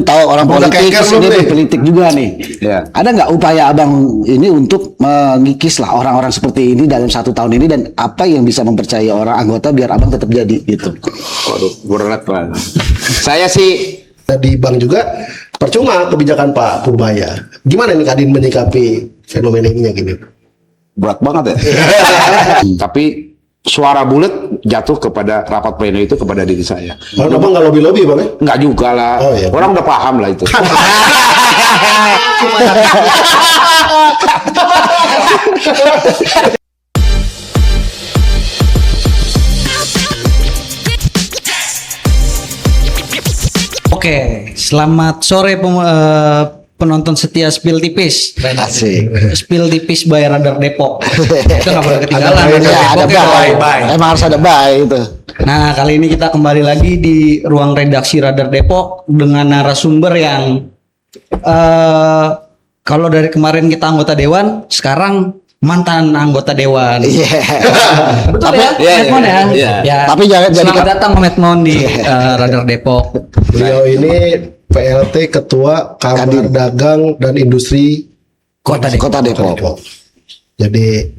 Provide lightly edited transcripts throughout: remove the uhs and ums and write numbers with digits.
Tahu orang politik, ini politik juga nih. Ya. Ada nggak upaya abang ini untuk mengikis lah orang-orang seperti ini dalam 1 tahun ini, dan apa yang bisa mempercayai orang anggota biar abang tetap jadi gitu? Waduh, berat banget. Saya sih Di bank juga percuma kebijakan Pak Purbaya. Gimana nih Kadin menyikapi fenomena ini gini? berat banget ya. Tapi suara bulat jatuh kepada rapat pleno itu kepada diri saya. Kalau abang nggak lobby-lobby bang ya? Enggak juga lah. Oh, iya. Orang udah paham lah itu. Oke, selamat sore penonton setia Spill Tipis. Asik. Spill Tipis by Radar Depok. Itu nggak boleh ketinggalan. Ada Radar Depok, bye. Emang harus ada bye itu. Nah, kali ini kita kembali lagi di ruang redaksi Radar Depok dengan narasumber yang kalau dari kemarin kita anggota dewan, sekarang mantan anggota dewan. Iya. Betul Tapi- ya, Iya, Medmon ya. iya. Ya. Tapi jangan jadi Selamat datang Medmon di Radar Depok. Beliau ini PLT Ketua Kamar Dagang dan Industri Kota Depok. Kota Depok. Depok. Jadi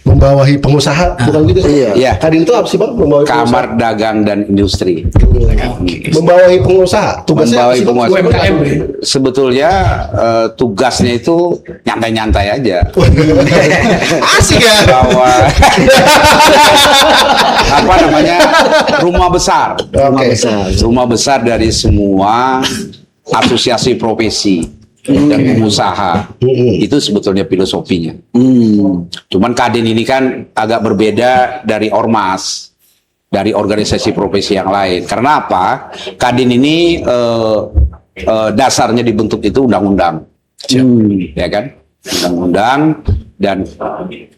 membawahi pengusaha, bukan gitu? Iya. Kadin itu apa sih bang? Membawahi Kamar Dagang dan Industri. pengusaha. Membawahi pengusaha. Tugasnya apa Membawahi sih bang? pengusaha. UMKM. Sebetulnya tugasnya itu nyantai-nyantai aja. Asik ya. Bahwa apa namanya, rumah besar. Oke. Rumah besar dari semua asosiasi profesi dan pengusaha. Itu sebetulnya filosofinya. Cuman Kadin ini kan agak berbeda dari ormas, dari organisasi profesi yang lain. Karena apa? Kadin ini dasarnya dibentuk itu undang-undang, ya kan? Undang-undang dan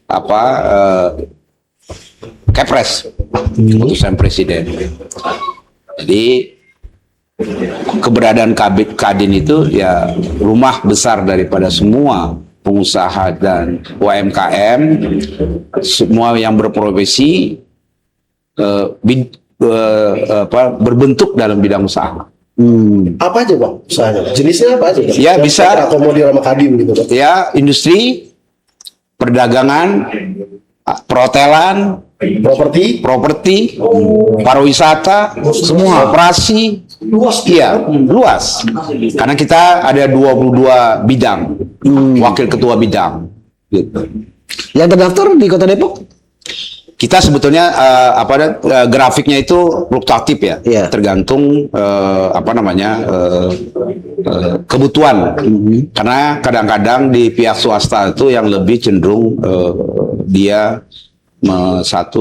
apa? Kepres, keputusan presiden. Jadi keberadaan Kadin itu ya rumah besar daripada semua pengusaha dan UMKM, semua yang berprofesi berbentuk dalam bidang usaha. Apa aja bang? Usahanya. Jenisnya apa aja? Bang? Ya, Yang bisa. terakomodir sama Kadin gitu bang. Ya, industri, perdagangan, perhotelan, properti, pariwisata, semua operasi, iya, luas. Karena kita ada 22 bidang, wakil ketua bidang. Gitu. Yang terdaftar di Kota Depok? Kita sebetulnya grafiknya itu fluktuatif ya, Iya. tergantung kebutuhan. Karena kadang-kadang di pihak swasta itu yang lebih cenderung dia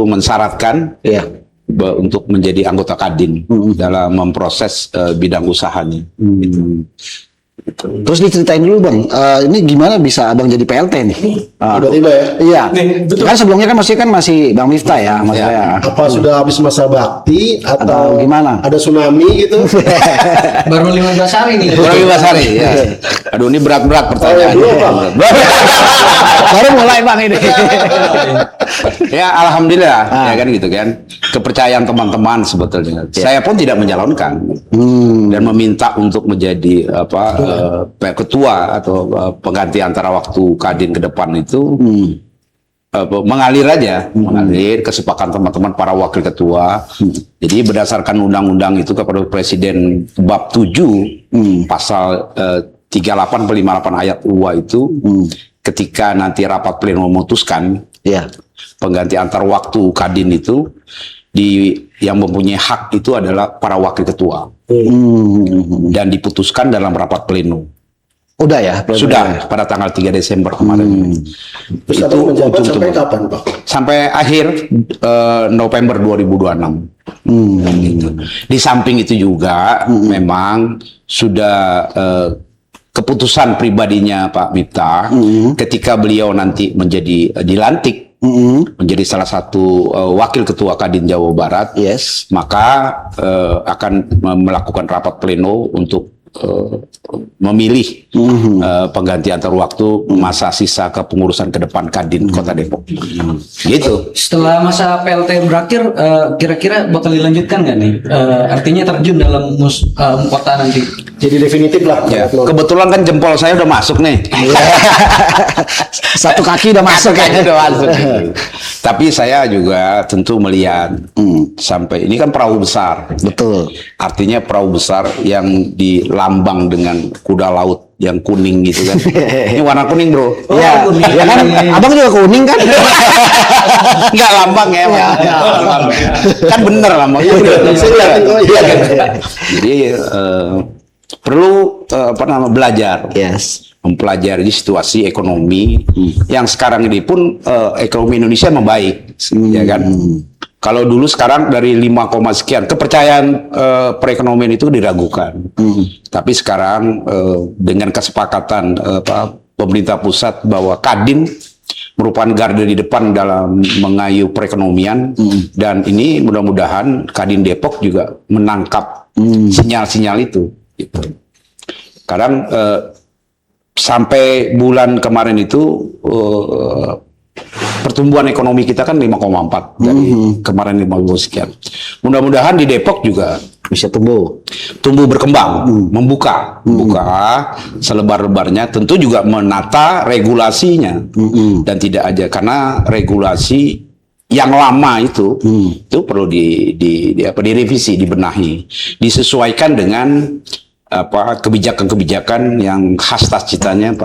mensyaratkan Iya. untuk menjadi anggota Kadin dalam memproses bidang usahanya. Terus diceritain dulu bang, ini gimana bisa abang jadi PLT nih? Tiba-tiba ya. Iya. Kan sebelumnya kan masih Bang Miftah ya, mas saya. Apa sudah habis masa bakti atau gimana? Ada tsunami gitu? Baru 15 hari nih. Baru 15 hari ya. Aduh, ini berat-berat pertanyaannya. belum, Bang. Baru mulai bang ini. Ya, alhamdulillah ya kan gitu kan. Kepercayaan teman-teman sebetulnya. Saya pun tidak menyalonkan dan meminta untuk menjadi ketua atau pengganti antara waktu Kadin ke depan itu mengalir aja, mengalir kesepakatan teman-teman para wakil ketua. Jadi berdasarkan undang-undang itu kepada Presiden bab 7 pasal 38 atau 58 ayat 2 itu ketika nanti rapat pleno memutuskan Iya. pengganti antar waktu Kadin itu yang mempunyai hak itu adalah para wakil ketua dan diputuskan dalam rapat pleno. Udah ya? Sudah pada tanggal 3 Desember kemarin. Terus Itu abang menjabat untuk- sampai kapan Pak? Sampai akhir November 2026. Gitu. Di samping itu juga memang sudah keputusan pribadinya Pak Miftah ketika beliau nanti menjadi dilantik menjadi salah satu wakil ketua Kadin Jawa Barat, Yes. maka akan melakukan rapat pleno untuk memilih pengganti antar waktu masa sisa kepengurusan ke depan Kadin Kota Depok. Gitu. Setelah masa PLT berakhir, kira-kira bakal dilanjutkan nggak nih? Artinya terjun dalam kota nanti. Jadi definitif lah. Ya, kebetulan kan jempol saya udah masuk nih. Satu kaki udah masuk Kaki ya. udah masuk. Tapi saya juga tentu melihat sampai ini kan perahu besar. Betul. Artinya perahu besar yang dilambang dengan kuda laut yang kuning gitu kan. Ini warna kuning, Bro. Ya, ya kan, abang juga kuning kan? Enggak lambang ya, Pak. Kan bener lambangnya. Jadi perlu belajar. Yes. Mempelajari situasi ekonomi yang sekarang ini pun ekonomi Indonesia membaik, ya kan? Kalau dulu sekarang dari 5, sekian kepercayaan perekonomian itu diragukan. Tapi sekarang dengan kesepakatan pemerintah pusat bahwa Kadin merupakan garda di depan dalam mengayuh perekonomian dan ini mudah-mudahan Kadin Depok juga menangkap sinyal-sinyal itu. Gitu. Sekarang sampai bulan kemarin itu pertumbuhan ekonomi kita kan 5,4 dari kemarin 50 sekian. Mudah-mudahan di Depok juga Bisa tumbuh. berkembang, membuka selebar-lebarnya, tentu juga menata regulasinya dan tidak aja karena regulasi yang lama itu perlu direvisi, dibenahi, disesuaikan dengan kebijakan-kebijakan yang khas cita-citanya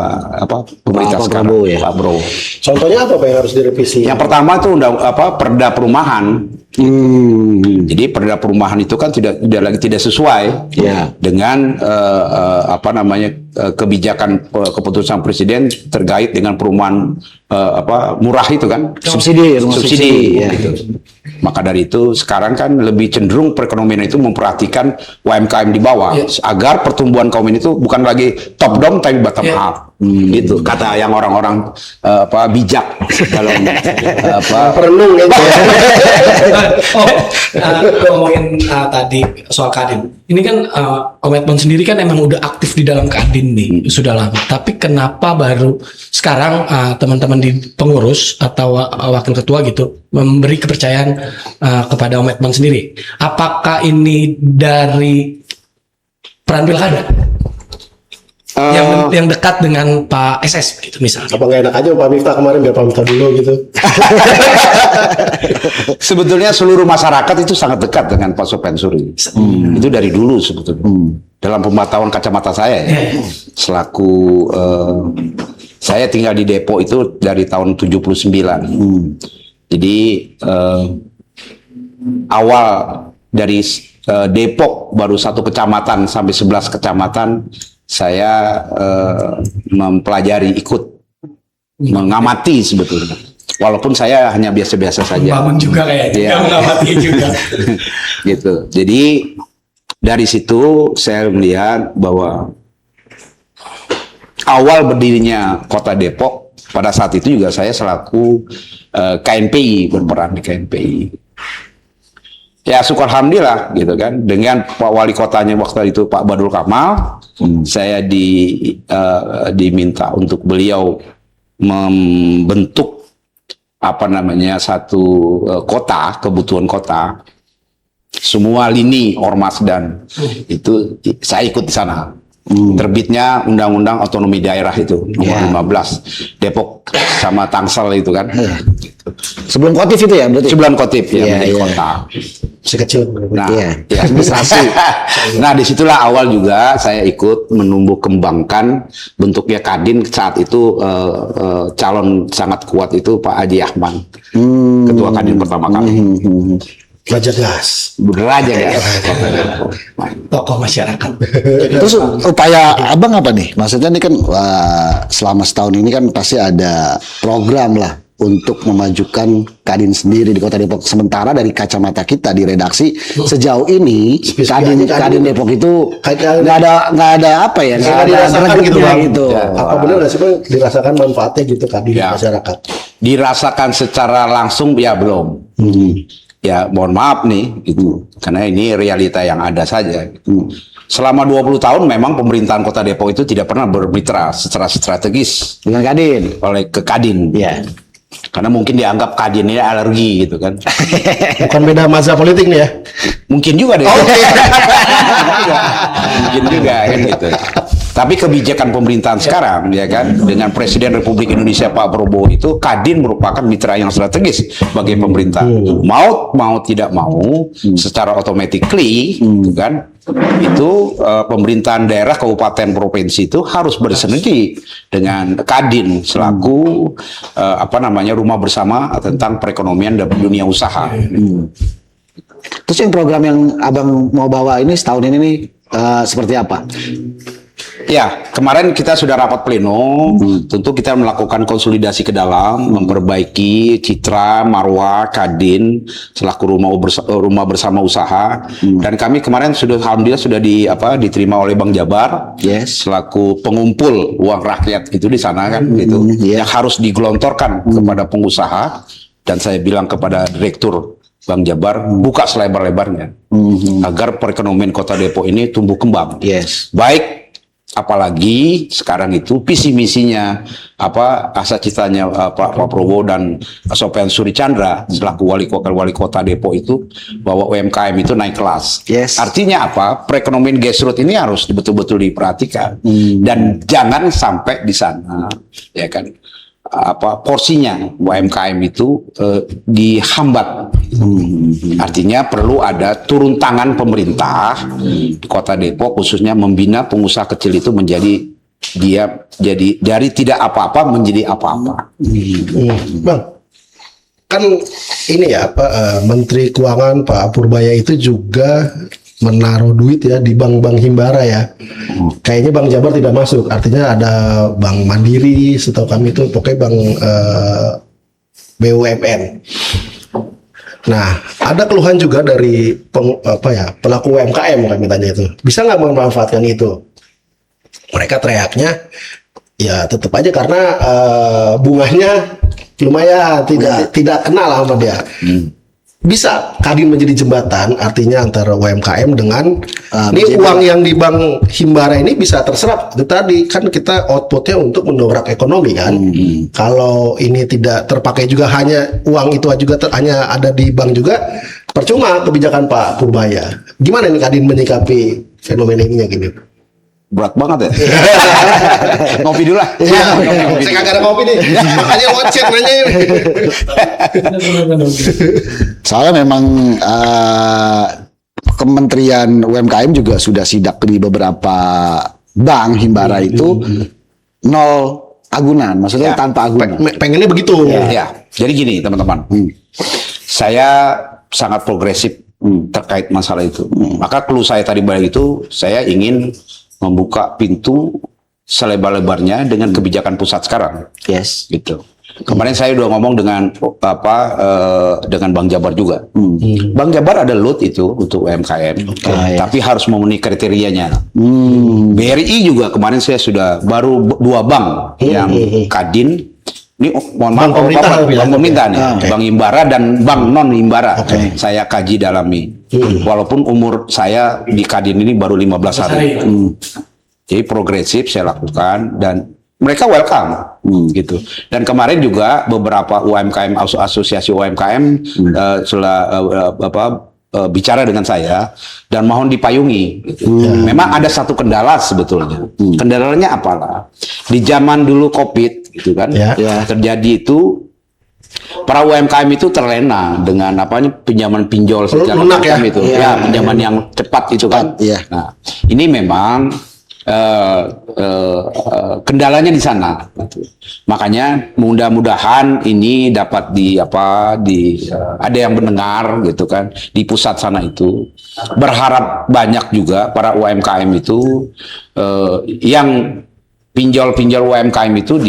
pemerintah Pak sekarang, Prabowo ya? Pak Prabowo. Contohnya apa Pak yang harus direvisi? Yang pertama itu Perda Perumahan. Jadi Perda Perumahan itu kan tidak sesuai Ya. dengan kebijakan keputusan presiden terkait dengan perumahan murah itu kan, Subsidi, rumah subsidi, ya. gitu. Maka dari itu sekarang kan lebih cenderung perekonomian itu memperhatikan UMKM di bawah agar pertumbuhan kaum ini itu bukan lagi top down tapi bottom up. Gitu kata yang orang-orang bijak dalam perenung gitu ya. Ngomongin tadi soal Kadin. Ini kan Om Edmond sendiri kan emang udah aktif di dalam Kadin nih sudah lama. Tapi kenapa baru sekarang teman-teman di pengurus atau wakil ketua gitu memberi kepercayaan kepada Om Edmond sendiri? Apakah ini dari peran pilkada? Yang dekat dengan Pak SS gitu misalnya. Apa nggak enak aja Pak Miftah kemarin biar Pak Miftah dulu gitu. Sebetulnya seluruh masyarakat itu sangat dekat dengan Pak Sopyan Suri. Itu dari dulu sebetulnya. Dalam pemantauan kacamata saya ya. Selaku saya tinggal di Depok itu dari tahun 79. Jadi awal dari Depok baru 1 kecamatan sampai 11 kecamatan saya mempelajari, ikut mengamati sebetulnya. Walaupun saya hanya biasa-biasa saja. Bangun juga kayaknya, mengamati juga. Gitu. Jadi dari situ saya melihat bahwa awal berdirinya Kota Depok pada saat itu juga saya selaku KNPI, berperan di KNPI. Ya syukur alhamdulillah gitu kan, dengan Pak Wali Kotanya waktu itu Pak Badul Kamal, saya diminta untuk beliau membentuk satu kota, kebutuhan kota, semua lini ormas dan itu saya ikut di sana. Terbitnya Undang-Undang Otonomi Daerah itu nomor 15 Depok sama Tangsel itu kan. Sebelum Kotif itu ya berarti? Sebelum Kotif ya, menjadi kota. Sekecil. Nah, ya, administrasi. Nah, disitulah awal juga saya ikut menumbuh kembangkan bentuknya Kadin. Saat itu calon sangat kuat itu Pak Haji Ahmad, ketua Kadin pertama kali. Raja gas. Beraja ya. Tokoh masyarakat. Terus upaya abang apa nih? Maksudnya ini kan selama setahun ini kan pasti ada program lah untuk memajukan Kadin sendiri di Kota Depok. Sementara dari kacamata kita di redaksi sejauh ini Kadin Depok itu nggak ada apa ya? Nggak ada dirasakan gitu Bang. gitu. Ya. Apa benar nggak sih Bang dirasakan manfaatnya gitu Kadin di masyarakat? Dirasakan secara langsung ya belum. Ya mohon maaf nih gitu, karena ini realita yang ada saja gitu. selama 20 tahun memang pemerintahan Kota Depok itu tidak pernah bermitra secara strategis Dengan Kadin. oleh ke Kadin. Iya. Karena mungkin dianggap Kadin ini alergi gitu kan. Bukan beda mazhab politik nih ya. Mungkin juga deh. Mungkin juga kan gitu. Tapi kebijakan pemerintahan sekarang ya kan dengan Presiden Republik Indonesia Pak Prabowo itu Kadin merupakan mitra yang strategis bagi pemerintah. Mau tidak mau secara automatically gitu kan itu pemerintahan daerah kabupaten provinsi itu harus bersinergi dengan Kadin selaku rumah bersama tentang perekonomian dan dunia usaha. Terus yang program yang abang mau bawa ini setahun ini nih seperti apa? Ya, kemarin kita sudah rapat pleno, tentu kita melakukan konsolidasi ke dalam, memperbaiki citra marwah Kadin selaku rumah bersama usaha, dan kami kemarin sudah alhamdulillah sudah diterima oleh Bank Jabar, Yes. selaku pengumpul uang rakyat itu di sana kan, gitu, yang harus digelontorkan kepada pengusaha, dan saya bilang kepada Direktur Bank Jabar buka selebar-lebarnya agar perekonomian Kota Depok ini tumbuh kembang. Yes. Baik. Apalagi sekarang itu visi misinya asa citanya Pak Prabowo dan Sofian Suri Chandra selaku wali kota Depok itu bahwa UMKM itu naik kelas. Yes. Artinya apa? Perekonomian grassroots ini harus betul-betul diperhatikan dan jangan sampai di sana ya kan porsinya UMKM itu dihambat. Artinya perlu ada turun tangan pemerintah di Kota Depok khususnya membina pengusaha kecil itu menjadi dari tidak apa-apa menjadi apa-apa. Bang, kan ini ya Menteri Keuangan Pak Purbaya itu juga menaruh duit ya di bank-bank himbara ya. Kayaknya Bank Jabar tidak masuk. Artinya ada Bank Mandiri, setahu kami itu pokoknya bank BUMN. Nah, ada keluhan juga dari pelaku UMKM kami tanya itu. Bisa nggak memanfaatkan itu? Mereka teriaknya ya tetap aja karena bunganya lumayan tidak kenal sama dia. Bisa Kadin menjadi jembatan, artinya antara UMKM dengan ini uang yang di bank himbara ini bisa terserap. Itu tadi kan kita outputnya untuk mendongkrak ekonomi kan. Kalau ini tidak terpakai juga hanya uang itu juga hanya ada di bank juga, percuma kebijakan Pak Purbaya. Gimana nih Kadin menyikapi fenomena ini gini? Berat banget ya. Ngopi dulu lah. Saya kagak ada kopi nih. Makanya WhatsApp nanya ini. Soalnya memang Kementerian UMKM juga sudah sidak di beberapa bank himbara itu nol agunan, maksudnya tanpa agunan. Pengennya begitu. Ya, jadi gini teman-teman, saya sangat progresif terkait masalah itu. Maka clue saya tadi balik itu, saya ingin membuka pintu selebar-lebarnya dengan kebijakan pusat sekarang. Yes. Gitu. Kemarin saya udah ngomong dengan dengan Bank Jabar juga. Bank Jabar ada load itu untuk UMKM, tapi harus memenuhi kriterianya. BRI juga kemarin saya sudah baru 2 bank yang Kadin. Ini mohon maaf, Bank pemerintah nih, Bank Himbara dan Bank non Himbara. Saya kaji dalami. Walaupun umur saya di Kadin ini baru 15 hari. Jadi progresif saya lakukan dan mereka welcome gitu. Dan kemarin juga beberapa UMKM, asosiasi UMKM bicara dengan saya dan mohon dipayungi gitu. Memang ada satu kendala sebetulnya. Kendalanya apalah? Di zaman dulu Covid gitu kan. Terjadi itu para UMKM itu terlena dengan pinjaman pinjol secara macam itu. Pinjaman yang cepat itu kan. Nah, ini memang kendalanya di sana. Gitu. Makanya mudah-mudahan ini dapat ada yang mendengar gitu kan di pusat sana itu. Berharap banyak juga para UMKM itu yang pinjol UMKM itu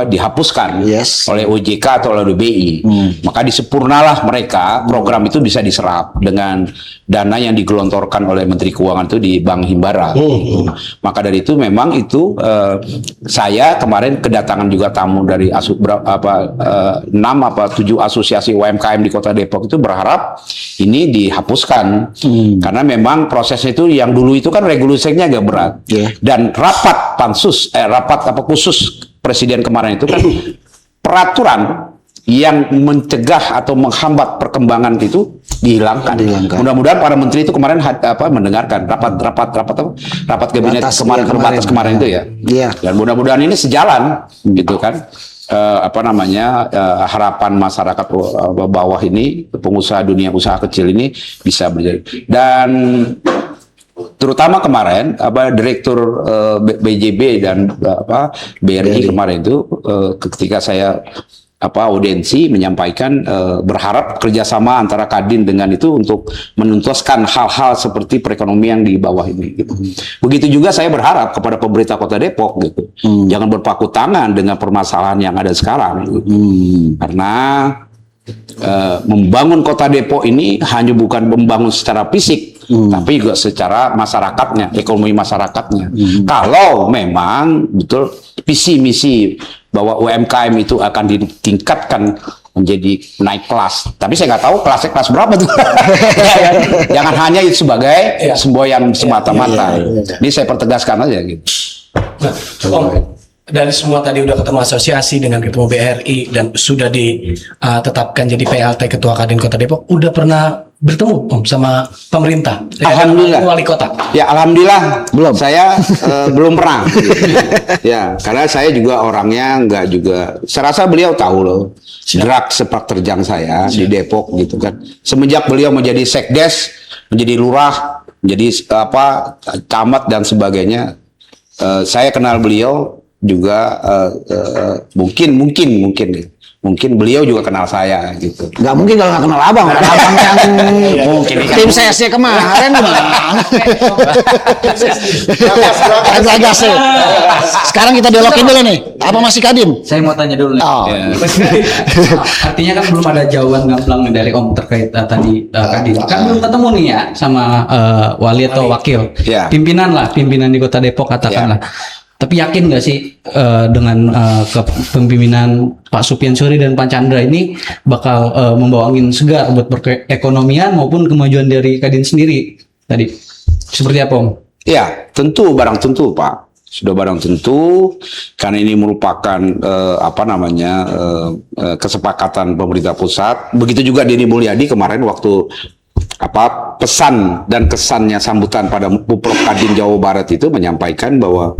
dihapuskan Yes. oleh OJK atau oleh BI. Maka disempurnalah mereka, program itu bisa diserap dengan dana yang digelontorkan oleh Menteri Keuangan itu di Bank Himbara. Maka dari itu memang itu saya kemarin kedatangan juga tamu dari 6 apa 7 asosiasi UMKM di Kota Depok itu berharap ini dihapuskan karena memang prosesnya itu yang dulu itu kan regulasinya agak berat. Dan rapat pansus rapat khusus presiden kemarin itu kan peraturan yang mencegah atau menghambat perkembangan itu dihilangkan. Mudah-mudahan para menteri itu kemarin mendengarkan rapat kabinet Terbatas, kemarin ya, terbatas kemarin itu ya. Iya. Dan mudah-mudahan ini sejalan gitu kan. Harapan masyarakat bawah ini, pengusaha dunia usaha kecil ini bisa berjaya. Dan terutama kemarin direktur BJB dan BRI kemarin itu ketika saya audiensi menyampaikan berharap kerjasama antara Kadin dengan itu untuk menuntaskan hal-hal seperti perekonomian di bawah ini gitu. Begitu juga saya berharap kepada pemerintah Kota Depok gitu. Jangan berpaku tangan dengan permasalahan yang ada sekarang gitu. Karena membangun Kota Depok ini hanya bukan membangun secara fisik, tapi juga secara masyarakatnya, ekonomi masyarakatnya. Kalau memang betul visi misi bahwa UMKM itu akan ditingkatkan menjadi naik kelas, tapi saya nggak tahu kelasnya kelas berapa tuh. Jangan hanya itu sebagai semboyan semata-mata. Ini saya pertegaskan aja gitu. Nah, Om, dari semua tadi udah ketemu asosiasi dengan ketemu BRI dan sudah ditetapkan jadi PLT Ketua Kadin Kota Depok, udah pernah bertemu Om sama pemerintah? Alhamdulillah. Wali kota. Ya alhamdulillah Belum. Saya belum pernah. Ya karena saya juga orangnya nggak juga. Saya rasa beliau tahu loh gerak sepak terjang saya di Depok gitu kan. Semenjak beliau menjadi sekdes, menjadi lurah, menjadi camat dan sebagainya, saya kenal beliau juga mungkin beliau juga kenal saya gitu. Nggak mungkin kalau nggak kenal abang yang mungkin tim CS-nya kemarin gimana? Gas. Sekarang kita dialogin dulu nih. Apa masih Kadin? Saya mau tanya dulu nih. Oh. Artinya kan belum ada jawaban gamblang dari Om terkait tadi Kadin. Kan belum ketemu nih ya sama wali atau wakil. Ya. Pimpinan di Kota Depok katakanlah. Tapi yakin nggak sih dengan kepemimpinan Pak Supyan Suri dan Pak Chandra ini bakal membawa angin segar buat perekonomian maupun kemajuan dari Kadin sendiri tadi? Seperti apa Om? Ya, barang tentu Pak. Sudah barang tentu karena ini merupakan kesepakatan pemerintah pusat. Begitu juga Denny Mulyadi kemarin waktu pesan dan kesannya sambutan pada Puprov Kadin Jawa Barat itu menyampaikan bahwa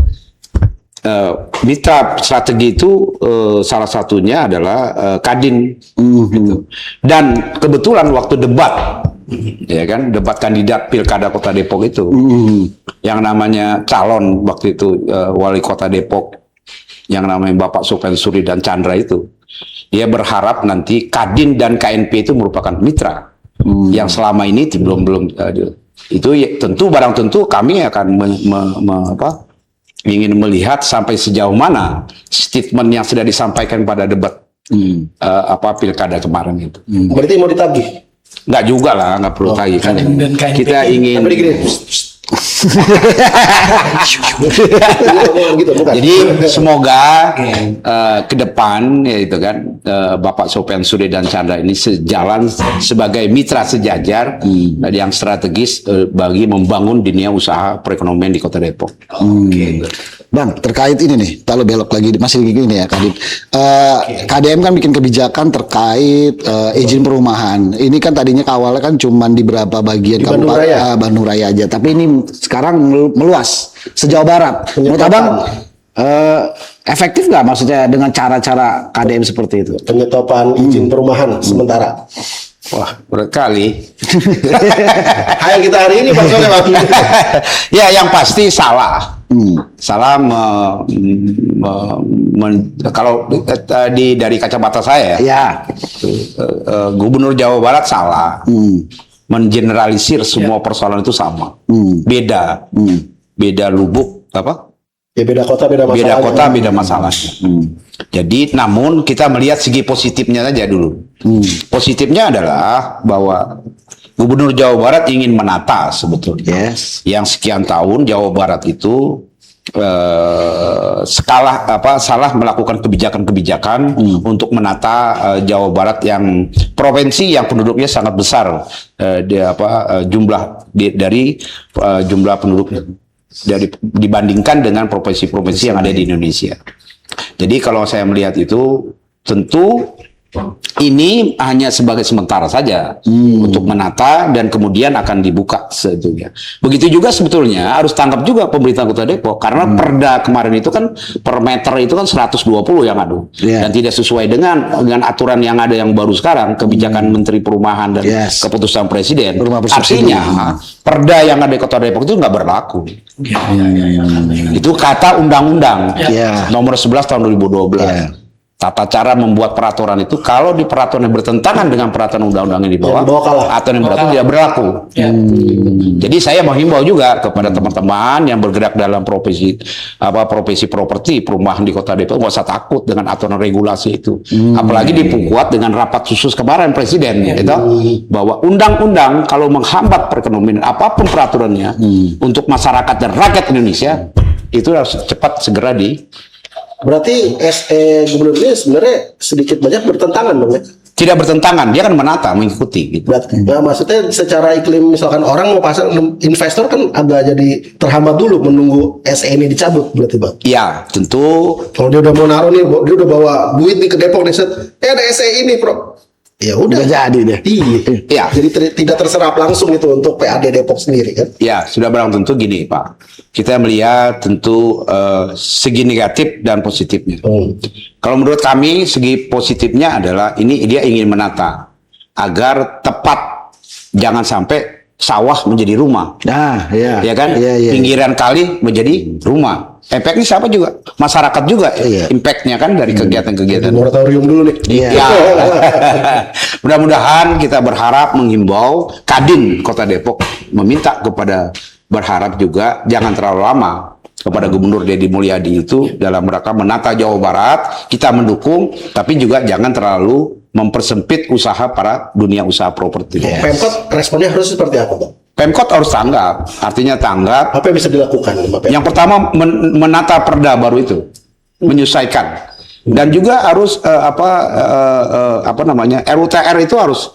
mitra strategi itu salah satunya adalah Kadin gitu. Dan kebetulan waktu debat ya kan, debat kandidat Pilkada Kota Depok itu yang namanya calon waktu itu wali Kota Depok yang namanya Bapak Supyan Suri dan Chandra itu, dia berharap nanti Kadin dan KNP itu merupakan mitra yang selama ini belum itu ya, barang tentu kami akan ingin melihat sampai sejauh mana statement yang sudah disampaikan pada debat Pilkada kemarin itu. Berarti mau ditagih? Nggak juga lah, nggak perlu tagih kan. Dan KNP Kita ingin. Gitu, bukan? Jadi semoga ke depan ya itu kan Bapak Supyan Suri dan Chandra ini sejalan sebagai mitra sejajar yang strategis bagi membangun dunia usaha perekonomian di Kota Depok. Bang, terkait ini nih, kalau belok lagi masih gini ya Kadin. KDM kan bikin kebijakan terkait izin perumahan. Ini kan tadinya awalnya kan cuman di beberapa bagian Di Bandung Raya. Bandung Raya aja, tapi ini sekarang meluas sejauh barat. Menurut Abang efektif nggak maksudnya dengan cara-cara KDM seperti itu? Penyetopan izin perumahan sementara. Wah, berat kali. Yang kita hari ini Pak Soleh, Bang. Ya, yang pasti salah. Salah kalau dari kacamata saya Ya. Gubernur Jawa Barat salah mengeneralisir semua persoalan itu sama. Beda lubuk Ya beda kota beda masalah. Beda kota beda masalahnya. Jadi namun kita melihat segi positifnya saja dulu. Positifnya adalah bahwa Gubernur Jawa Barat ingin menata sebetulnya. Yes. Yang sekian tahun Jawa Barat itu salah melakukan kebijakan-kebijakan untuk menata Jawa Barat yang provinsi yang penduduknya sangat besar dari jumlah penduduknya dibandingkan dengan provinsi-provinsi yang ada di Indonesia. Jadi kalau saya melihat itu tentu ini hanya sebagai sementara saja untuk menata dan kemudian akan dibuka sebetulnya. Begitu juga sebetulnya harus tangkap juga pemerintah Kota Depok karena perda kemarin itu kan per meter itu kan 120 yang ada dan tidak sesuai dengan aturan yang ada yang baru sekarang kebijakan Menteri Perumahan dan keputusan Presiden. Artinya perda yang ada di Kota Depok itu nggak berlaku. Itu kata undang-undang nomor 11 tahun 2012. Tata cara membuat peraturan itu kalau di peraturan yang bertentangan dengan peraturan undang-undang yang di bawah, aturan yang berlaku tidak berlaku. Jadi saya menghimbau juga kepada teman-teman yang bergerak dalam profesi properti perumahan di Kota Depok, nggak usah takut dengan aturan regulasi itu. Apalagi diperkuat dengan rapat khusus kemarin Presiden, itu bahwa undang-undang kalau menghambat perekonomian apapun peraturannya untuk masyarakat dan rakyat Indonesia itu harus cepat segera Berarti SE gubernur ini sebenarnya sedikit banyak bertentangan dong ya? Tidak bertentangan, dia kan menata, mengikuti. Gitu. Berarti, nah, maksudnya secara iklim misalkan orang mau pasang investor kan agak jadi terhambat dulu menunggu SE ini dicabut berarti Bang? Iya, tentu. Kalau dia udah mau naruh nih, dia udah bawa duit nih ke Depok nih, ada SE ini bro. Ya udah jadi deh. Iya. Jadi tidak terserap langsung itu untuk PAD Depok sendiri kan? Ya, sudah barang tentu gini Pak. Kita melihat tentu segi negatif dan positifnya. Kalau menurut kami segi positifnya adalah ini dia ingin menata agar tepat, jangan sampai sawah menjadi rumah. Nah, ya kan? Pinggiran kali menjadi rumah. Efeknya siapa juga? Masyarakat juga. Impactnya kan dari kegiatan-kegiatan. Moratorium dulu nih. Mudah-mudahan kita berharap menghimbau Kadin Kota Depok berharap juga jangan terlalu lama kepada Gubernur Deddy Mulyadi itu dalam rangka menata Jawa Barat. Kita mendukung, tapi juga jangan terlalu mempersempit usaha para dunia usaha properti. Pemkot responnya harus seperti apa Bang? Pemkot harus tanggap, artinya tanggap. Apa yang bisa dilakukan? Yang pertama menata perda baru itu, menyesuaikan, dan juga harus RUTR itu harus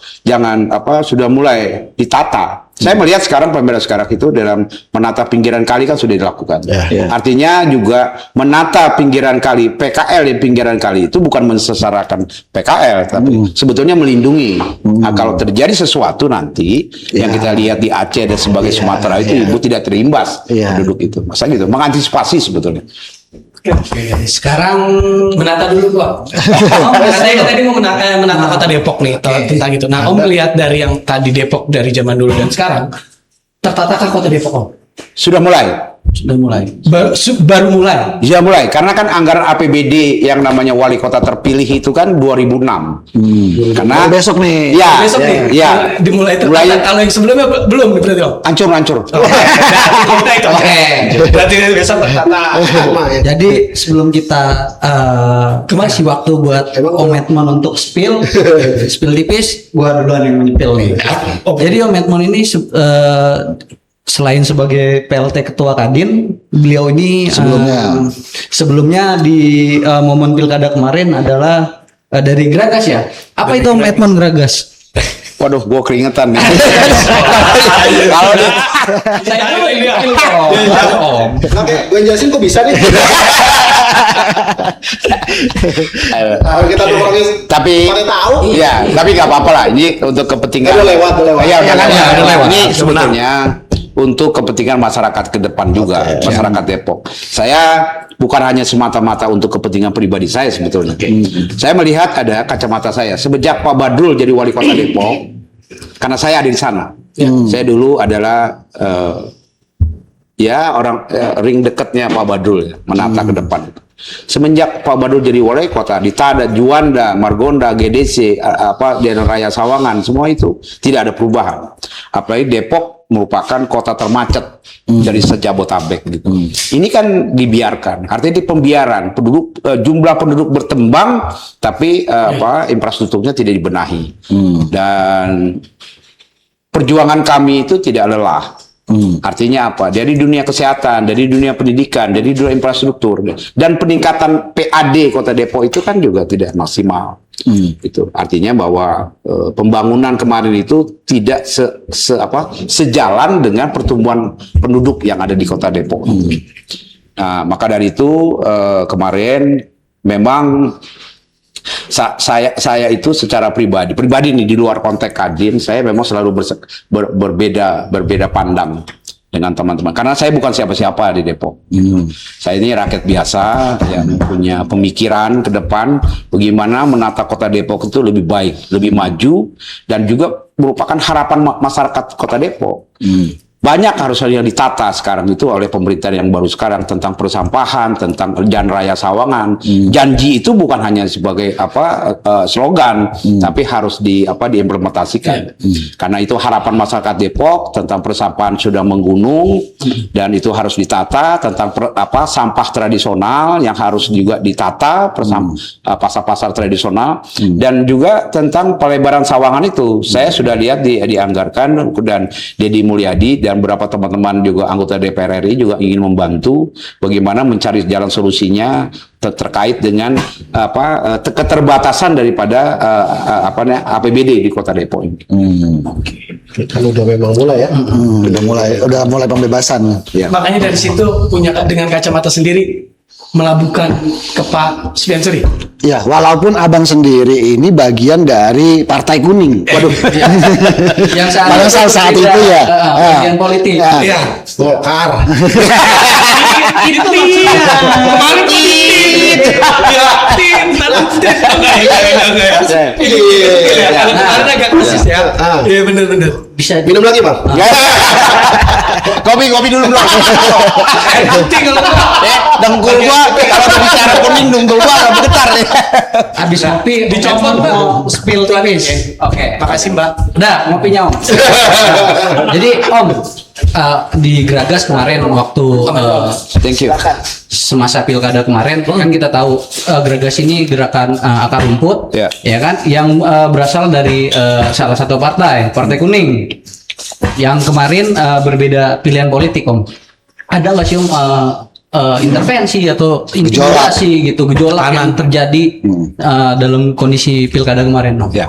sudah mulai ditata. Saya melihat sekarang pemerintah sekarang itu dalam menata pinggiran kali kan sudah dilakukan. Artinya juga menata pinggiran kali, PKL di pinggiran kali itu bukan mensesarakan PKL, tapi sebetulnya melindungi. Nah, kalau terjadi sesuatu nanti yang kita lihat di Aceh dan sebagai Sumatera itu ibu tidak terimbas penduduk itu. Masa gitu, mengantisipasi sebetulnya. Oke, sekarang menata dulu Pak. Saya tadi mau menata Kota Depok nih tentang itu. Nah, Om melihat dari yang tadi Depok dari zaman dulu dan sekarang, tertatakah Kota Depok Om? Sudah mulai. Sudah mulai. Baru mulai. Sudah mulai, karena kan anggaran APBD yang namanya wali kota terpilih itu kan 2006. Karena besok nih. Besok nih. Dimulai tertata. Kalau yang sebelumnya belum berarti Om. Hancur. Oke. Berarti besok tertata. Jadi sebelum kita kasih waktu buat Om Edmond untuk spill tipis, gua duluan yang menyepil nih. Jadi Om Edmond ini selain sebagai PLT Ketua Kadin, beliau ini sebelumnya di momen pilkada kemarin adalah dari Gragas ya. Apa itu Om Edmond Gragas? Waduh, gua keringetan nih. Kalau Oke, gue jelasin kok bisa nih. Kita ngomongin tapi tahu. Iya, tapi nggak apa-apa lah. Ini untuk kepentingan. Udah lewat. Ya, udah lewat. Ini sebetulnya untuk kepentingan masyarakat ke depan juga, masyarakat Depok. Saya bukan hanya semata-mata untuk kepentingan pribadi saya sebetulnya. Saya melihat ada kacamata saya. Semenjak Pak Badrul jadi wali kota Depok, karena saya ada di sana. Saya dulu adalah ring dekatnya Pak Badrul, menata ke depan. Semenjak Pak Badul jadi wali kota, di Tada, Juanda, Margonda, GDC, Daerah Raya Sawangan, semua itu tidak ada perubahan. Apalagi Depok merupakan kota termacet dari sejabotabek gitu. Ini kan dibiarkan, artinya di pembiaran, jumlah penduduk bertembang, tapi infrastrukturnya tidak dibenahi. Dan perjuangan kami itu tidak lelah. Artinya apa? Dari dunia kesehatan, dari dunia pendidikan, dari dunia infrastruktur, dan peningkatan PAD Kota Depok itu kan juga tidak maksimal. Itu artinya bahwa pembangunan kemarin itu tidak sejalan dengan pertumbuhan penduduk yang ada di Kota Depok. Nah, maka dari itu kemarin memang saya itu secara pribadi nih di luar konteks Kadin, saya memang selalu berbeda pandang dengan teman-teman, karena saya bukan siapa-siapa di Depok. Saya ini rakyat biasa yang punya pemikiran ke depan bagaimana menata Kota Depok itu lebih baik, lebih maju, dan juga merupakan harapan masyarakat Kota Depok. Banyak harusnya ditata sekarang itu oleh pemerintahan yang baru sekarang, tentang persampahan, tentang Jalan Raya Sawangan. Janji itu bukan hanya sebagai slogan, tapi harus diimplementasikan. Karena itu harapan masyarakat Depok tentang persampahan sudah menggunung, dan itu harus ditata, tentang sampah tradisional yang harus juga ditata, pasar-pasar tradisional, dan juga tentang pelebaran Sawangan itu. Saya sudah lihat dianggarkan, dan Deddy Mulyadi dan beberapa teman-teman juga anggota DPR RI juga ingin membantu bagaimana mencari jalan solusinya terkait dengan keterbatasan daripada APBD di Kota Depok ini. Kan udah memang mulai ya. Udah mulai pembebasan. Ya. Makanya dari situ punya dengan kacamata sendiri melabuhkan ke Pak Supiansuri. Ya, walaupun abang sendiri ini bagian dari Partai Kuning. Waduh. Yang Pada saat itu ya. bagian politik. Iya. Golkar. Ini tuh kemarin agak krisis ya. Iya benar-benar. Bisa Minum lagi, Bang. Kopi dulu belum. Penting kalau Dengkul gua kalau bicara kuning dengkul gua agak bergetar nih. habis ngopi Dicopot, Mbak. mau spill tipis. Oke. Makasih Mbak. Udah ngopinya Om. Jadi Om di Gragas kemarin waktu Thank you. semasa pilkada kemarin kan kita tahu Gragas ini gerakan akar rumput, Ya. ya kan, yang berasal dari salah satu Partai Kuning, yang kemarin berbeda pilihan politik Om. Ada nggak sih Om intervensi atau intimidasi gitu, gejolak yang terjadi dalam kondisi pilkada kemarin Om? Ya.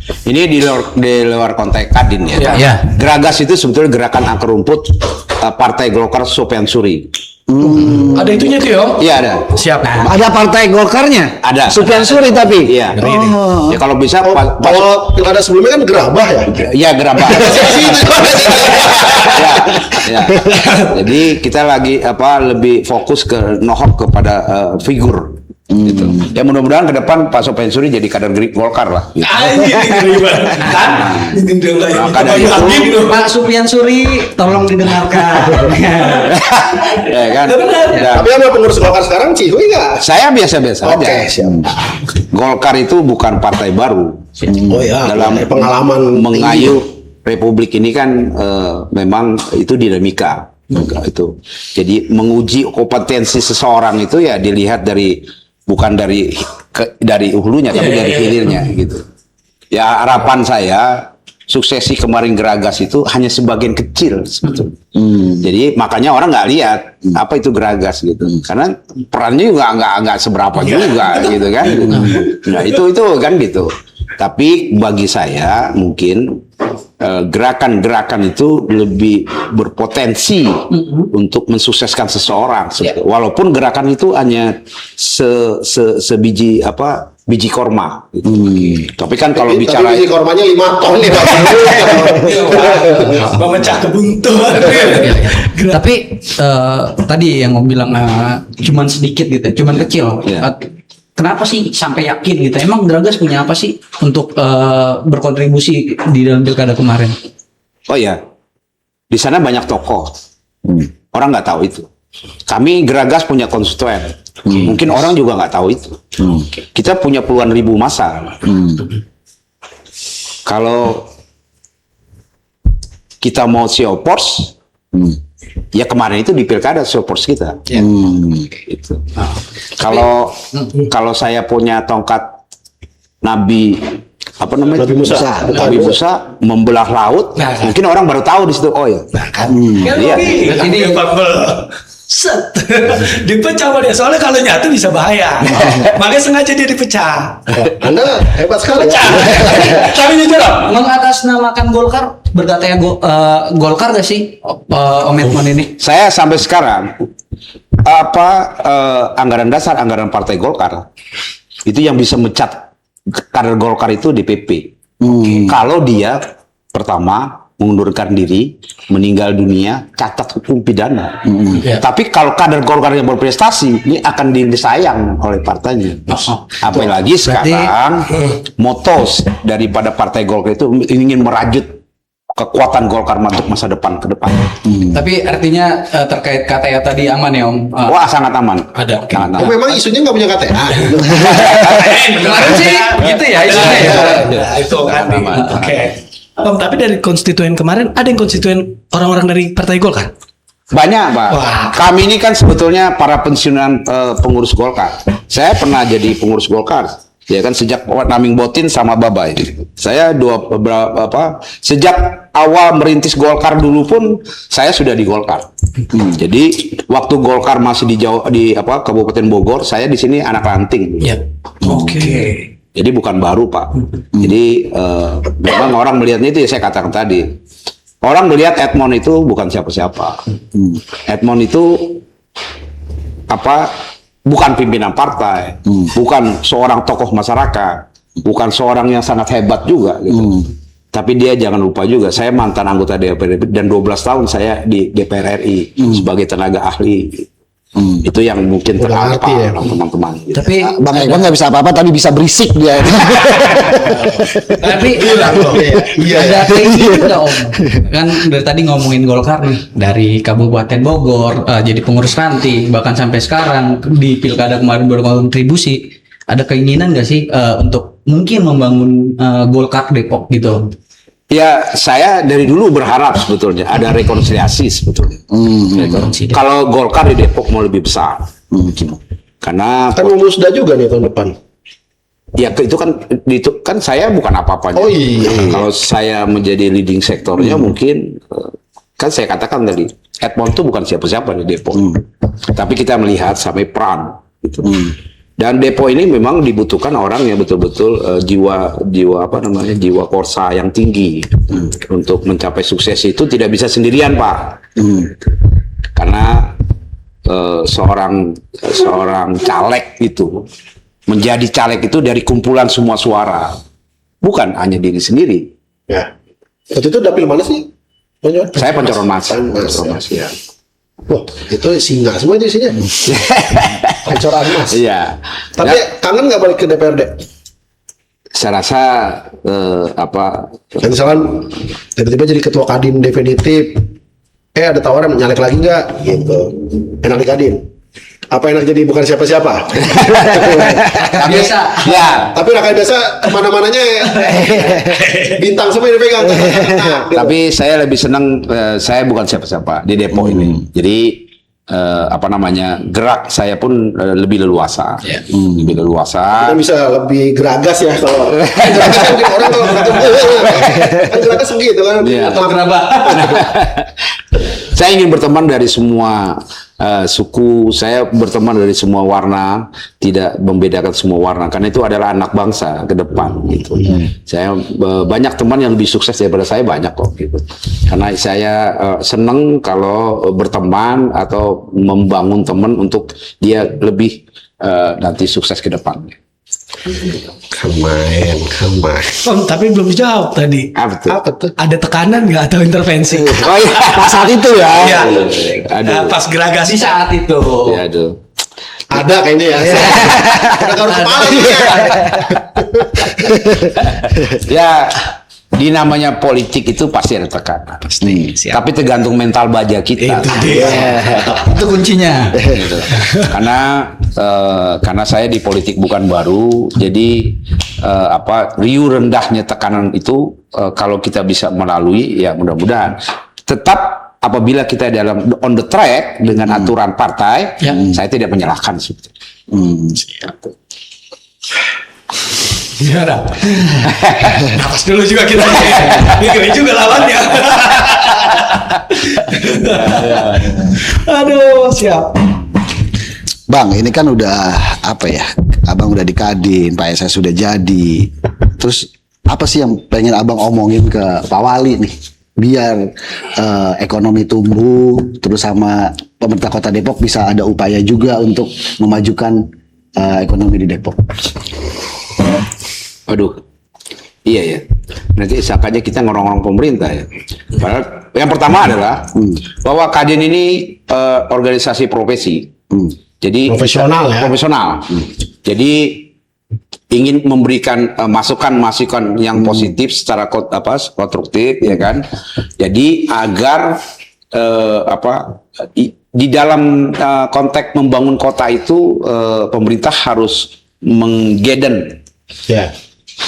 Ini di luar konteks Kadin ya. Ya. Geragas itu sebetulnya gerakan akar rumput Partai Golkar Supiansuri. Ada itunya tuh ya Om? Iya ada. Siap. Ada Partai Golkarnya? Ada. Supiansuri tapi? Iya. Ya kalau bisa Kalau pilkada sebelumnya kan gerabah ya. ya gerabah. ya. Jadi kita lagi lebih fokus ke nohok kepada figur. Gitu. Ya mudah-mudahan ke depan Pak Supiansuri jadi kader Golkar lah. Gitu. Maka dari itu, Pak Supiansuri tolong didengarkan. ya kan. Ya. Tapi sama pengurus Golkar sekarang Cihuy nggak? Saya biasa-biasa Oke, aja. siap. Golkar itu bukan partai baru. Oh ya, Dalam pengalaman mengayuh Republik ini kan memang itu dinamika. Itu. Jadi menguji kompetensi seseorang itu ya dilihat bukan dari hulunya tapi dari hilirnya gitu. Ya harapan saya suksesi kemarin Gragas itu hanya sebagian kecil sebetulnya. Jadi makanya orang nggak lihat apa itu Gragas gitu. Karena perannya juga nggak seberapa juga gitu kan. Nah itu kan gitu. Tapi bagi saya mungkin gerakan-gerakan itu lebih berpotensi untuk mensukseskan seseorang. Walaupun gerakan itu hanya sebiji biji korma. Gitu. Tapi kan kalau bicara biji kormanya 5 ton nih. Memecah kebuntuan. Tapi tadi yang Om bilang cuman sedikit gitu, cuman kecil. Ya. Kenapa sih sampai yakin gitu? Emang Gragas punya apa sih untuk berkontribusi di dalam pilkada kemarin? Oh ya, di sana banyak tokoh. Orang nggak tahu itu. Kami Gragas punya konstituen. Mungkin orang juga nggak tahu itu. Kita punya puluhan ribu massa. Kalau kita mau show force, ya kemarin itu di pilkada show force kita. Gitu. Kalau saya punya tongkat Nabi apa namanya? Nabi Musa membelah laut, mungkin orang baru tahu di situ. Oh ya. Lihat. Ini set dipecah sama dia, soalnya kalau nyatu bisa bahaya. Makanya sengaja dia dipecah. Anda hebat sekali. Tapi jujur loh, Mengatasnamakan Golkar berkatanya Golkar gak sih Om Edmond ini? Saya sampai sekarang anggaran dasar anggaran Partai Golkar itu yang bisa mencat kader Golkar itu DPP. Kalau dia pertama mengundurkan diri, meninggal dunia, catat hukum pidana. Tapi kalau kader Golkar yang berprestasi, ini akan disayang oleh partainya. Apalagi sekarang moto daripada Partai Golkar itu ingin merajut kekuatan Golkar untuk masa depan ke depan. Tapi artinya terkait KTA tadi aman ya Om? Wah, sangat aman. Ada. Sangat aman. Oh, memang isunya nggak punya KTA. Kemarin sih gitu ya isunya ya. Itu kan. Oke. Om, tapi dari konstituen kemarin ada yang konstituen orang-orang dari Partai Golkar? Banyak, Pak. Wah. Kami ini kan sebetulnya para pensiunan pengurus Golkar. Saya pernah jadi pengurus Golkar. Ya kan sejak Naming Botin sama Babai. Saya sejak awal merintis Golkar dulu pun saya sudah di Golkar. Jadi waktu Golkar masih di Kabupaten Bogor, saya di sini anak ranting. Ya. Oke. Jadi bukan baru, Pak. Jadi memang orang melihatnya itu ya saya katakan tadi. Orang melihat Edmond itu bukan siapa-siapa. Edmond itu bukan pimpinan partai, bukan seorang tokoh masyarakat, bukan seorang yang sangat hebat juga gitu. Tapi dia jangan lupa juga, saya mantan anggota DPR dan 12 tahun saya di DPR RI sebagai tenaga ahli. Itu yang mungkin Udah ngerti ya, teman-teman. Gitu. Tapi Bang Edmond nggak bisa apa-apa tapi bisa berisik dia. tapi Iya. ada keinginan nggak Om? Kan dari tadi ngomongin Golkar nih, dari Kabupaten Bogor jadi pengurus ranting, bahkan sampai sekarang di pilkada kemarin berkontribusi. Ada keinginan nggak sih untuk mungkin membangun Golkar Depok gitu? Ya, saya dari dulu berharap sebetulnya ada rekonsiliasi sebetulnya. Kalau Golkar di Depok mau lebih besar, karena Kan mau musda juga nih tahun depan. ya itu kan saya bukan apa-apanya. Oh iya. Kalau saya menjadi leading sektornya mungkin kan saya katakan tadi Edmond itu bukan siapa-siapa di Depok, tapi kita melihat sampai peran gitu. Dan Depok ini memang dibutuhkan orang yang betul-betul jiwa korsa yang tinggi untuk mencapai sukses itu tidak bisa sendirian, Pak. Karena seorang caleg itu menjadi caleg itu dari kumpulan semua suara, bukan hanya diri sendiri. Ya. Waktu itu dapil mana sih? Saya Pancoran Mas. Ya. Wah, itu singa semua itu isinya. Pancoran Mas. Iya. Tapi kangen nggak balik ke DPRD? Saya rasa Kan misalkan tiba-tiba jadi ketua Kadin definitif, ada tawaran nyalek lagi nggak? Gitu. Enak di Kadin. Apa enak jadi bukan siapa-siapa? Biasa. Ya. Tapi rakyat biasa kemana-mananya bintang semua yang dipegang. Nah, gitu. Tapi saya lebih senang saya bukan siapa-siapa di Depok ini. Jadi gerak saya pun lebih leluasa. Lebih leluasa. Kita bisa lebih geragas ya kalau geragas kan mungkin orang kalau kan geragas gitu kan. Iya. Saya ingin berteman dari semua suku, saya berteman dari semua warna, tidak membedakan semua warna, karena itu adalah anak bangsa ke depan gitu. Saya banyak teman yang lebih sukses daripada saya banyak kok gitu. Karena saya senang kalau berteman atau membangun teman untuk dia lebih nanti sukses ke depannya. Kemain. Om, tapi belum jawab tadi. Apa tuh? Ada tekanan nggak atau intervensi? Oh iya, Saat itu ya. Iya. Aduh. Pas geragas Di saat itu. Ya, aduh. Ada kayaknya ya. Ada garuk kepala nih. Ya, di namanya politik itu pasti ada tekanan. Pasti. Siap. Tapi tergantung mental baja kita. Itu dia. Itu kuncinya. Gitu. Karena saya di politik bukan baru, jadi riuh rendahnya tekanan itu kalau kita bisa melalui, ya mudah-mudahan. Tetap apabila kita dalam on the track dengan aturan partai, saya tidak menyalahkan sebetulnya. Gimana? Nafas dulu juga kita. Ini juga lawannya. Aduh, siap. Bang, ini kan udah apa ya? Abang udah di Kadin, Pak SS sudah jadi. Terus apa sih yang pengen abang omongin ke Pak Wali nih? Biar ekonomi tumbuh, terus sama pemerintah Kota Depok bisa ada upaya juga untuk memajukan ekonomi di Depok. Aduh, iya ya. Nanti seakannya kita ngorong-ngorong pemerintah ya. Padahal yang pertama adalah bahwa Kadin ini organisasi profesi. Jadi Profesional ya. Profesional. Jadi ingin memberikan masukan-masukan yang positif secara konstruktif, ya kan. Jadi agar di dalam konteks membangun kota itu pemerintah harus menggeden, Ya.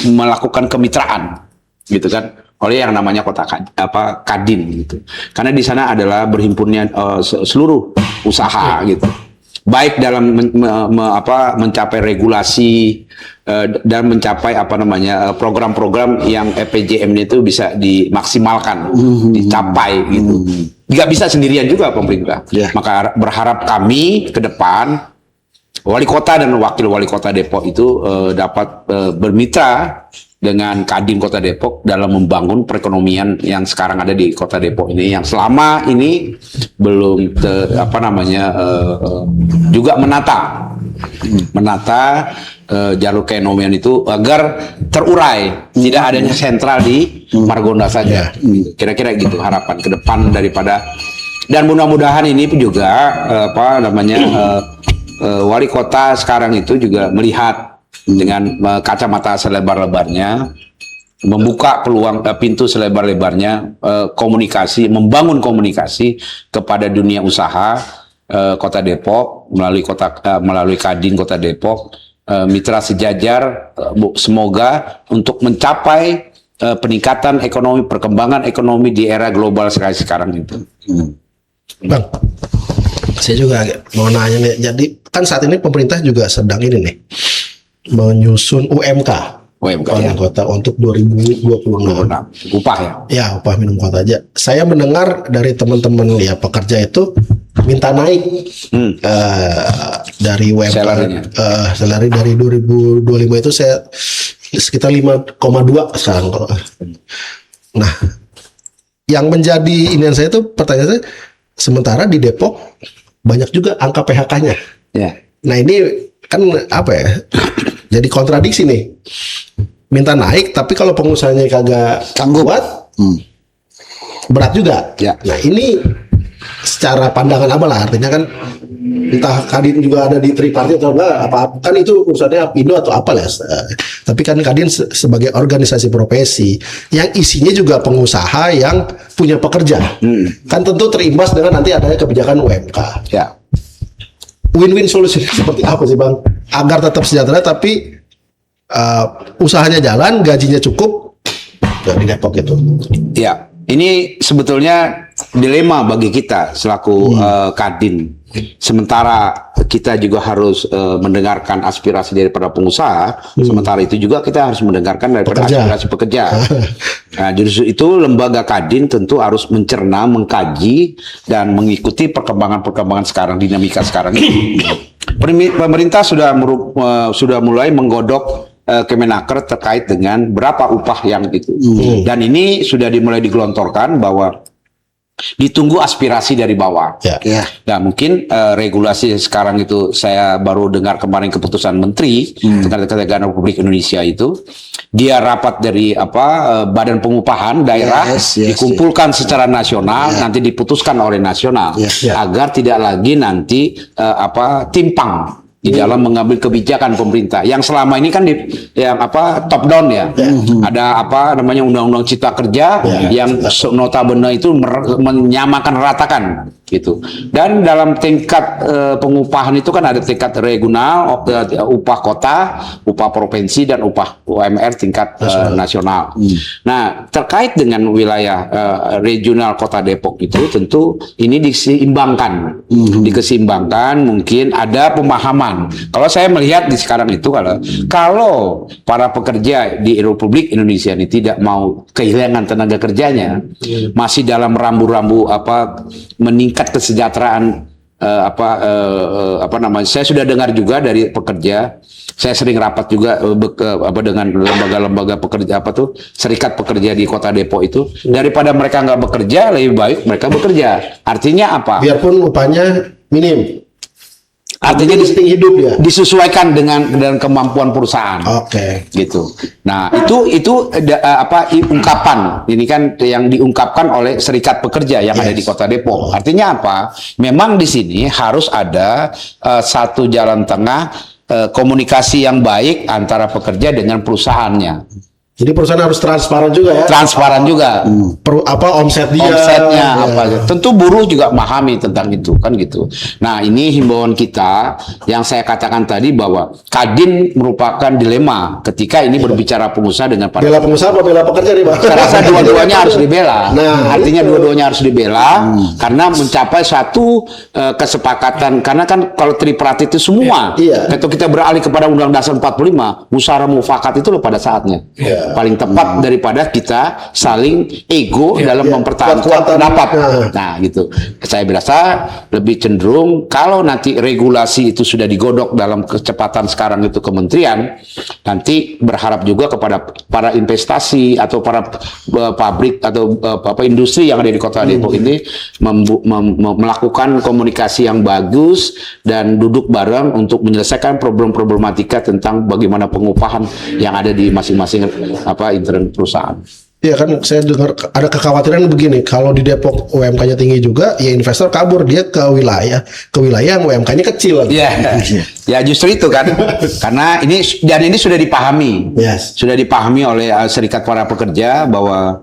melakukan kemitraan, gitu kan, oleh yang namanya Kadin gitu. Karena di sana adalah berhimpunnya seluruh usaha gitu. Baik dalam mencapai regulasi dan mencapai program-program yang EPJM itu bisa dimaksimalkan, dicapai gitu. Nggak bisa sendirian juga pemerintah. Yeah. Maka berharap kami ke depan Wali Kota dan Wakil Wali Kota Depok itu dapat bermitra dengan Kadin Kota Depok dalam membangun perekonomian yang sekarang ada di Kota Depok ini, yang selama ini belum juga menata jalur keekonomian itu agar terurai, tidak adanya sentral di Margonda saja. Kira-kira gitu harapan ke depan daripada, dan mudah-mudahan ini juga Wali Kota sekarang itu juga melihat dengan kacamata selebar-lebarnya, membuka peluang pintu selebar-lebarnya, membangun komunikasi kepada dunia usaha Kota Depok melalui Kadin Kota Depok, mitra sejajar, semoga untuk mencapai peningkatan ekonomi, perkembangan ekonomi di era global sekarang itu. Bang, saya juga mau nanya nih. Jadi kan saat ini pemerintah juga sedang ini nih menyusun UMK ya. kota untuk 2026. Upah ya. Ya, upah minimum kota aja. Saya mendengar dari teman-teman ya pekerja itu minta naik dari UMK. Salary dari 2025 itu saya sekitar 5,2 sekarang. Nah, yang menjadi inian saya itu pertanyaan saya, sementara di Depok banyak juga angka PHK-nya. Ya. Nah ini kan apa ya? Jadi kontradiksi nih. Minta naik, tapi kalau pengusahanya kagak Sanggup. kuat, berat juga. Ya. Nah ini secara pandangan apa lah? Artinya kan entah Kadin juga ada di tripartit atau apa, kan itu urusannya Indo atau apa lah. Tapi kan Kadin sebagai organisasi profesi yang isinya juga pengusaha yang punya pekerja, kan tentu terimbas dengan nanti adanya kebijakan UMK. Ya. Win-win solusinya seperti apa sih Bang? Agar tetap sejahtera tapi usahanya jalan, gajinya cukup di Depok itu. Ya, ini sebetulnya dilema bagi kita selaku Kadin. Sementara kita juga harus mendengarkan aspirasi daripada pengusaha, sementara itu juga kita harus mendengarkan daripada aspirasi pekerja. Nah, justru itu lembaga Kadin tentu harus mencerna, mengkaji, dan mengikuti perkembangan-perkembangan sekarang, dinamika sekarang ini. Pemerintah sudah mulai menggodok Kemenaker terkait dengan berapa upah yang itu. Dan ini sudah dimulai digelontorkan bahwa ditunggu aspirasi dari bawah. Ya. Nah, mungkin regulasi sekarang itu saya baru dengar kemarin keputusan Menteri Ketenagakerjaan Republik Indonesia itu, dia rapat dari Badan Pengupahan Daerah, dikumpulkan secara nasional, nanti diputuskan oleh nasional, agar tidak lagi nanti timpang di dalam mengambil kebijakan pemerintah. Yang selama ini kan top down ya. Ada undang-undang Cipta Kerja yang notabene itu menyamakan ratakan gitu. Dan dalam tingkat pengupahan itu kan ada tingkat regional, upah kota, upah provinsi, dan upah UMR tingkat nasional. Nah, terkait dengan wilayah regional Kota Depok itu tentu ini diseimbangkan. Dikeseimbangkan, mungkin ada pemahaman. Kalau saya melihat di sekarang itu kalau para pekerja di Republik Indonesia ini tidak mau kehilangan tenaga kerjanya, masih dalam rambu-rambu meningkat kesejahteraan saya sudah dengar juga dari pekerja. Saya sering rapat juga dengan lembaga-lembaga pekerja serikat pekerja di Kota Depok itu. Daripada mereka nggak bekerja, lebih baik mereka bekerja. Artinya apa? Biarpun upahnya minim. Artinya hidup ya. Disesuaikan dengan kemampuan perusahaan. Oke. Gitu. Nah, itu ungkapan. Ini kan yang diungkapkan oleh serikat pekerja yang ada di Kota Depok. Artinya apa? Memang di sini harus ada satu jalan tengah, komunikasi yang baik antara pekerja dengan perusahaannya. Jadi perusahaan harus transparan juga ya. Transparan juga. Omset dia. Omsetnya Tentu buruh juga memahami tentang itu kan gitu. Nah, ini himbauan kita yang saya katakan tadi bahwa Kadin merupakan dilema ketika ini berbicara pengusaha dengan para bela pengusaha apa bela pekerja nih, Pak? Saya rasa dua-duanya harus dibela. Nah, artinya dua-duanya harus dibela karena mencapai suatu kesepakatan. Karena kan kalau tripartit itu semua, ketika kita beralih kepada Undang-Undang Dasar 45, musyawarah mufakat itu pada saatnya. Paling tepat daripada kita saling ego dalam mempertahankan pendapat. Nah, gitu. Saya berasa lebih cenderung kalau nanti regulasi itu sudah digodok dalam kecepatan sekarang itu kementerian, nanti berharap juga kepada para investasi atau para pabrik atau industri yang ada di Kota Depok ini melakukan komunikasi yang bagus dan duduk bareng untuk menyelesaikan problematika tentang bagaimana pengupahan yang ada di masing-masing intern perusahaan. Iya kan, saya dengar ada kekhawatiran begini, kalau di Depok UMK-nya tinggi juga, ya investor kabur dia ke wilayah yang UMK-nya kecil. Ya justru itu kan, karena ini sudah dipahami, sudah dipahami oleh serikat para pekerja bahwa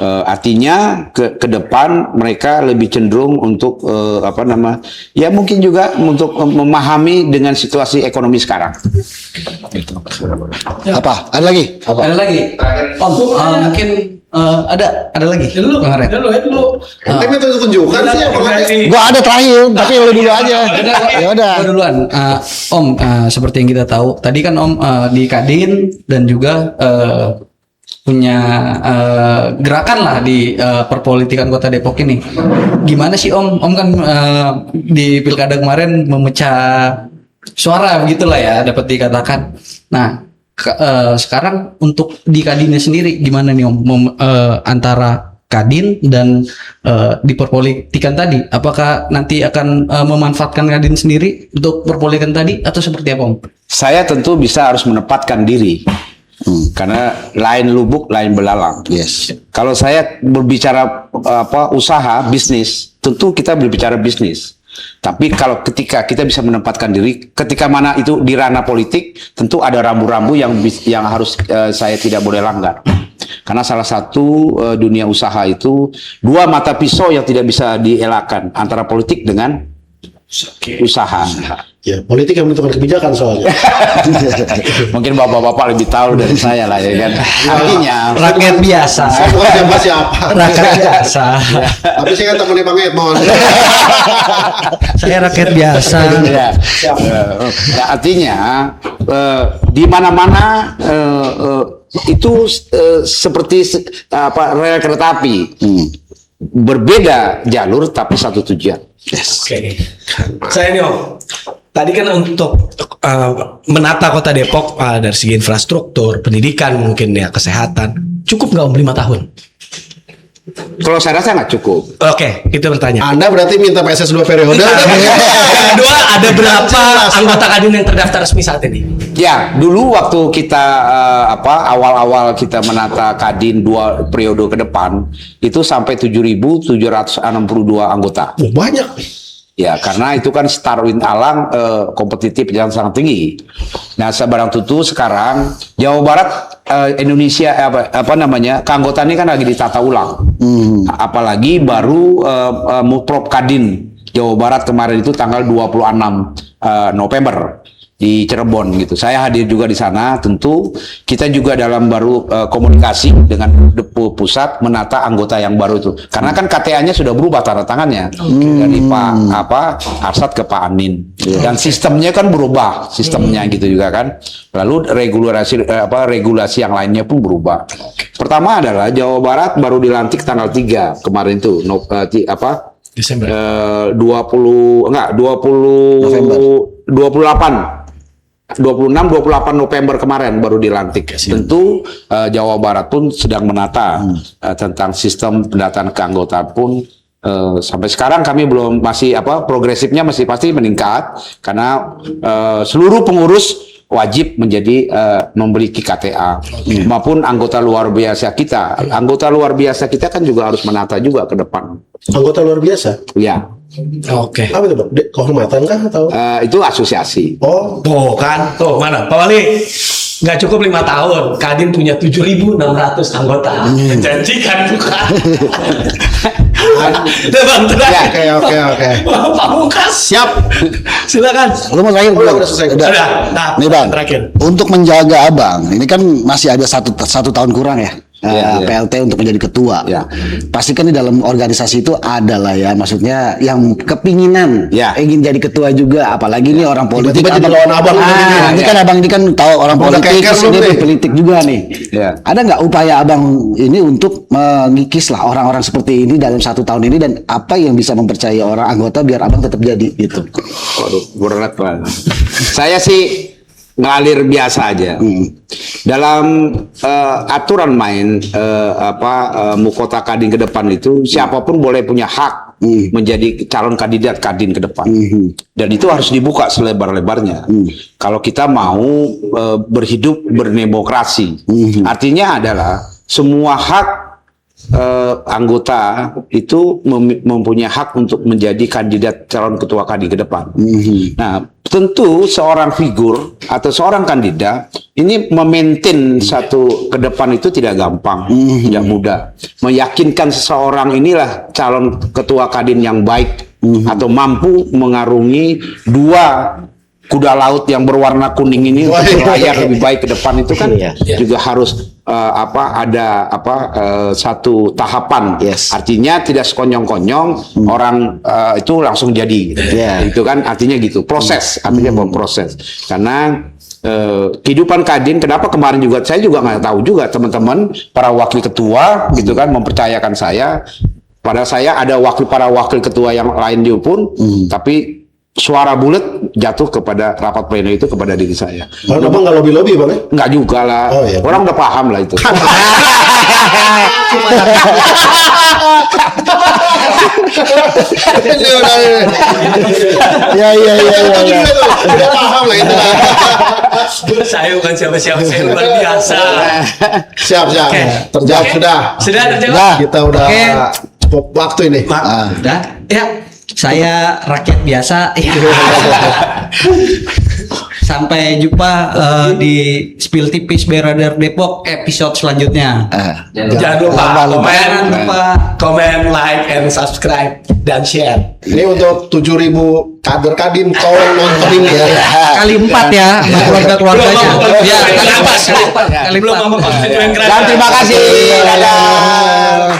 artinya ke depan mereka lebih cenderung untuk mungkin juga untuk memahami dengan situasi ekonomi sekarang. Gitu. Ada lagi? Ada lagi. Mungkin ada lagi. Dulu. Ini tuh tunjukkan sih. Gua ada terakhir, tapi lu dulu aja. Ya udah. Gua duluan. Om, seperti yang kita tahu, tadi kan Om di Kadin dan juga punya gerakan lah di perpolitikan Kota Depok ini. Gimana sih Om? Om kan di pilkada kemarin memecah suara begitulah ya, dapat dikatakan. Nah, sekarang untuk di Kadinnya sendiri gimana nih Om? Antara Kadin dan di perpolitikan tadi, apakah nanti akan memanfaatkan Kadin sendiri untuk perpolitikan tadi atau seperti apa Om? Saya tentu bisa harus menempatkan diri. Karena lain lubuk, lain belalang. Kalau saya berbicara usaha, bisnis, tentu kita berbicara bisnis. Tapi kalau ketika kita bisa menempatkan diri, ketika mana itu di ranah politik, tentu ada rambu-rambu yang harus saya tidak boleh langgar. Karena salah satu dunia usaha itu dua mata pisau yang tidak bisa dielakkan antara politik dengan usaha. Ya, politik yang menentukan kebijakan soalnya. Mungkin bapak-bapak lebih tahu dari saya lah ya kan. Artinya rakyat biasa. Saya bukan siapa. Rakyat biasa. Tapi saya kan temannya Bang Edmond. Saya rakyat biasa. Ya, artinya di mana-mana itu seperti rel kereta api. Berbeda jalur tapi satu tujuan. Oke. Saya nih Om. Tadi kan untuk menata Kota Depok dari segi infrastruktur, pendidikan, mungkin ya kesehatan, cukup nggak Om 5 tahun? Kalau saya rasa nggak cukup. Oke, itu bertanya. Anda berarti minta PSS 2 periode. Kedua, ada berapa anggota Kadin yang terdaftar resmi saat ini? Ya, dulu waktu kita awal-awal kita menata Kadin 2 periode ke depan, itu sampai 7.762 anggota. Banyak. Ya, karena itu kan Starwin Alang kompetitif yang sangat tinggi. Nah, sebarang tentu sekarang Jawa Barat Indonesia apa namanya keanggotaan ini kan lagi ditata ulang. Apalagi baru Muprop Kadin Jawa Barat kemarin itu tanggal 26 November di Cirebon gitu. Saya hadir juga di sana. Tentu kita juga dalam baru komunikasi dengan Depo Pusat menata anggota yang baru itu. Karena kan KTA-nya sudah berubah tanda tangannya dari Pak Arsad ke Pak Anin. Dan sistemnya kan berubah, sistemnya gitu juga kan. Lalu regulasi yang lainnya pun berubah. Pertama adalah Jawa Barat baru dilantik tanggal 3 kemarin itu Desember. 28 November kemarin baru dilantik. Tentu Jawa Barat pun sedang menata tentang sistem pendataan keanggotaan pun sampai sekarang kami belum progresifnya masih pasti meningkat karena seluruh pengurus wajib menjadi memiliki KTA maupun anggota luar biasa kita. Anggota luar biasa kita kan juga harus menata juga ke depan. Anggota luar biasa. Ya. Oke. Apa itu, Bang? Kehormatan kah atau? Itu asosiasi. Oh, Tuh kan, tuh mana Pak Wali? Nggak cukup 5 tahun, Kadin punya 7.600 anggota. Menjanjikan bukan? Udah Bang, terakhir. oke. Pak Mukas. Siap. Silakan. Lu mau terakhir belum? udah selesai. Sudah. Nah, Nih Bang, terakhir. untuk menjaga Abang, ini kan masih ada satu tahun kurang ya. Iya. PLT untuk menjadi ketua. Iya. Pasti kan di dalam organisasi itu adalah ya, maksudnya yang kepinginan Iya. ingin jadi ketua juga, apalagi ini orang politik. Tiba-tiba jadi lawan abang begini ya. Ini kan abang ini kan tahu orang Udah politik, keker terus belum ini nih? politik juga nih. Iya. Ada nggak upaya abang ini untuk mengikis lah orang-orang seperti ini dalam 1 tahun ini, dan apa yang bisa mempercayai orang anggota biar abang tetap jadi gitu? Waduh, berat banget. Saya sih ngalir biasa aja. Dalam aturan main Mukota Kadin ke depan itu siapapun boleh punya hak menjadi calon kandidat Kadin ke depan. Dan itu harus dibuka selebar-lebarnya. Kalau kita mau berhidup berdemokrasi. Artinya adalah semua hak anggota itu mempunyai hak untuk menjadi kandidat calon ketua Kadin ke depan. Nah, tentu seorang figur atau seorang kandidat ini memaintain satu ke depan itu tidak gampang, tidak mudah. Meyakinkan seseorang inilah calon ketua Kadin yang baik atau mampu mengarungi 2 kuda laut yang berwarna kuning ini untuk berlayar lebih baik ke depan itu kan juga harus ada satu tahapan. Artinya tidak sekonyong-konyong orang itu langsung jadi. Itu kan artinya gitu. Proses, artinya proses. Karena kehidupan Kadin, kenapa kemarin juga saya juga nggak tahu juga teman-teman para wakil ketua gitu kan mempercayakan saya. Pada saya ada para wakil ketua yang lain dia pun, tapi suara bulat jatuh kepada rapat pleno itu kepada diri saya. Abang nggak lobby-lobby Bang ya? Enggak juga lah. Oh, iya. Orang udah paham lah itu. Ya. Udah paham lah itu. Saya bukan siapa-siapa, saya luar biasa. Siap. Oke. Terjawab sudah. Sudah terjawab? Kita udah Oke. cukup waktu ini. Udah? Ya. Saya rakyat biasa. Sampai jumpa di Spill Tipis Beradar Depok episode selanjutnya. Jangan lupa komen, like, and subscribe dan share. Ini untuk 7.000 kader Kadin, tolong nontonin ya. Kali 4 ya, keluarga-keluarganya. Ya, kali 4. Belum sama konstituen Dan terima kasih. Dadah.